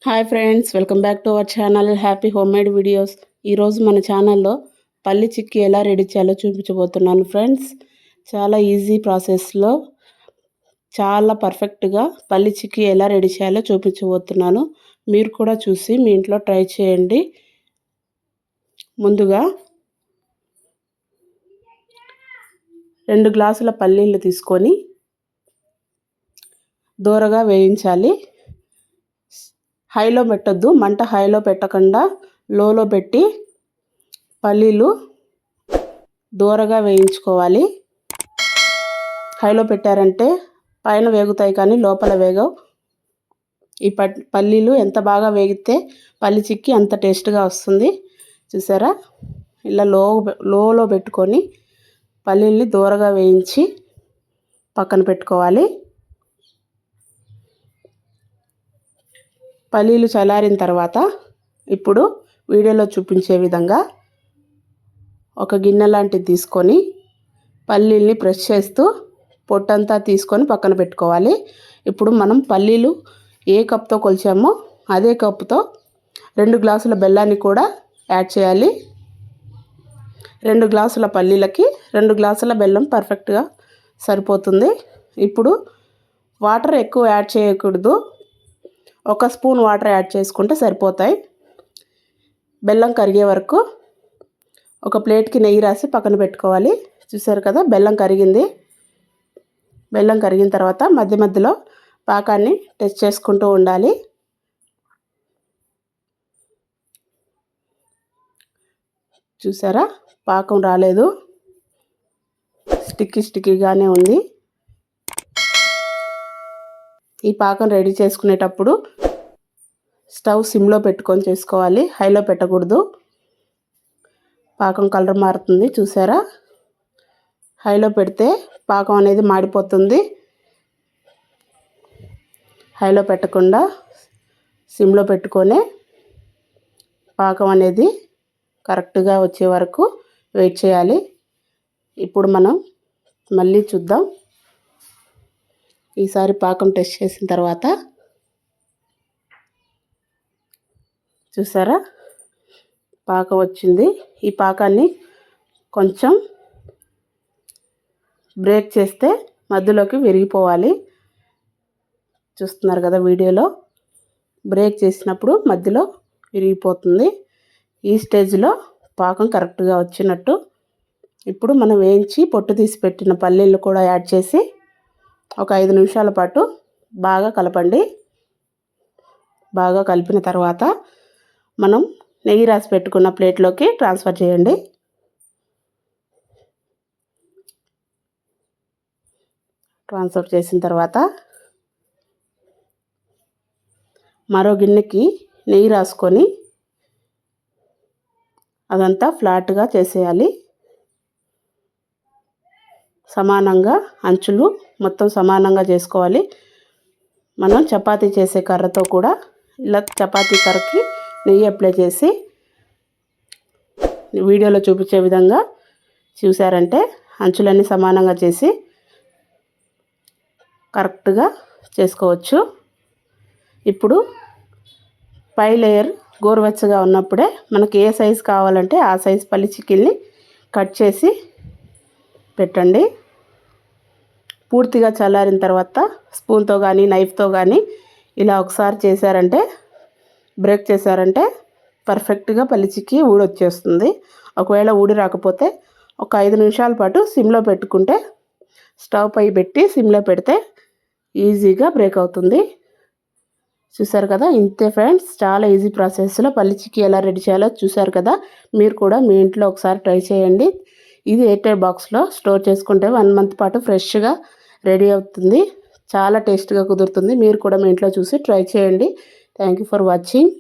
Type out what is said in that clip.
Hi friends, welcome back to our channel happy home made videos. ఈరోజు మన ఛానల్లో పల్లి చిక్కీ ఎలా రెడీ చేయాలో చూపించబోతున్నాను ఫ్రెండ్స్. చాలా ఈజీ ప్రాసెస్లో చాలా పర్ఫెక్ట్గా పల్లి చిక్కీ ఎలా రెడీ చేయాలో చూపించబోతున్నాను. మీరు కూడా చూసి మీ ఇంట్లో ట్రై చేయండి. ముందుగా 2 గ్లాసుల పల్లీలు తీసుకొని దోరగా వేయించాలి. హైలో పెట్టొద్దు, మంట హైలో పెట్టకుండా లోలో పెట్టి పల్లీలు దోరగా వేయించుకోవాలి. హైలో పెట్టారంటే పైన వేగుతాయి కానీ లోపల వేగవు. ఈ పల్లీలు ఎంత బాగా వేగితే పల్లి చిక్కీ అంత టేస్ట్గా వస్తుంది. చూసారా, ఇలా లోలో పెట్టుకొని పల్లీల్ని దోరగా వేయించి పక్కన పెట్టుకోవాలి. పల్లీలు చల్లారిన తర్వాత ఇప్పుడు వీడియోలో చూపించే విధంగా ఒక గిన్నె లాంటిది తీసుకొని పల్లీల్ని ప్రెస్ చేస్తూ పొట్టంతా తీసుకొని పక్కన పెట్టుకోవాలి. ఇప్పుడు మనం పల్లీలు ఏ కప్తో కొలిచామో అదే కప్పుతో 2 గ్లాసుల బెల్లాన్ని కూడా యాడ్ చేయాలి. 2 గ్లాసుల పల్లీలకి 2 గ్లాసుల బెల్లం పర్ఫెక్ట్గా సరిపోతుంది. ఇప్పుడు వాటర్ ఎక్కువ యాడ్ చేయకూడదు, 1 స్పూన్ వాటర్ యాడ్ చేసుకుంటే సరిపోతాయి. బెల్లం కరిగే వరకు ఒక ప్లేట్కి నెయ్యి రాసి పక్కన పెట్టుకోవాలి. చూసారు కదా, బెల్లం కరిగింది. బెల్లం కరిగిన తర్వాత మధ్య మధ్యలో పాకాన్ని టెస్ట్ చేసుకుంటూ ఉండాలి. చూసారా, పాకం రాలేదు, స్టిక్కీగానే ఉంది. ఈ పాకం రెడీ చేసుకునేటప్పుడు స్టవ్ సిమ్లో పెట్టుకొని చేసుకోవాలి, హైలో పెట్టకూడదు. పాకం కలర్ మారుతుంది. చూసారా, హైలో పెడితే పాకం అనేది మాడిపోతుంది. హైలో పెట్టకుండా సిమ్లో పెట్టుకొని పాకం అనేది కరెక్ట్గా వచ్చే వరకు వెయిట్ చేయాలి. ఇప్పుడు మనం మళ్ళీ చూద్దాం. ఈసారి పాకం టెస్ట్ చేసిన తర్వాత చూసారా, పాకం వచ్చింది. ఈ పాకాన్ని కొంచెం బ్రేక్ చేస్తే మధ్యలోకి విరిగిపోవాలి. చూస్తున్నారు కదా వీడియోలో, బ్రేక్ చేసినప్పుడు మధ్యలో విరిగిపోతుంది. ఈ స్టేజ్లో పాకం కరెక్ట్గా వచ్చినట్టు. ఇప్పుడు మనం వేయించి పొట్టు తీసి పెట్టిన పల్లీలు కూడా యాడ్ చేసి ఒక 5 నిమిషాల పాటు బాగా కలపండి. బాగా కలిపిన తర్వాత మనం నెయ్యి రాసి పెట్టుకున్న ప్లేట్లోకి ట్రాన్స్ఫర్ చేయండి. ట్రాన్స్ఫర్ చేసిన తర్వాత మరో గిన్నెకి నెయ్యి రాసుకొని అదంతా ఫ్లాట్గా చేసేయాలి. సమానంగా అంచులు మొత్తం సమానంగా చేసుకోవాలి. మనం చపాతీ చేసే కర్రతో కూడా ఇలా చపాతీ కర్రకి నెయ్యి అప్లై చేసి వీడియోలో చూపించే విధంగా చూసారంటే అంచులన్నీ సమానంగా చేసి కరెక్ట్గా చేసుకోవచ్చు. ఇప్పుడు పై లేయర్ గోరువెచ్చగా ఉన్నప్పుడే మనకి ఏ సైజు కావాలంటే ఆ సైజు పల్లి చిక్కీల్ని కట్ చేసి పెట్టండి. పూర్తిగా చల్లారిన తర్వాత స్పూన్తో కానీ నైఫ్తో కానీ ఇలా ఒకసారి చేశారంటే, బ్రేక్ చేశారంటే పర్ఫెక్ట్గా పల్లి చిక్కీ ఊడొచ్చేస్తుంది. ఒకవేళ ఊడి రాకపోతే ఒక 5 నిమిషాల పాటు సిమ్లో పెట్టుకుంటే, స్టవ్ పై పెట్టి సిమ్లో పెడితే ఈజీగా బ్రేక్ అవుతుంది. చూసారు కదా, ఇంతే ఫ్రెండ్స్, చాలా ఈజీ ప్రాసెస్లో పల్లి చిక్కీ ఎలా రెడీ చేయాలో చూసారు కదా. మీరు కూడా మీ ఇంట్లో ఒకసారి ట్రై చేయండి. ఇది ఎయిర్టైట్ బాక్స్లో స్టోర్ చేసుకుంటే 1 మంత్ పాటు ఫ్రెష్గా రెడీ అవుతుంది. చాలా టేస్ట్గా కుదురుతుంది. మీరు కూడా మీ ఇంట్లో చూసి ట్రై చేయండి. Thank you for watching.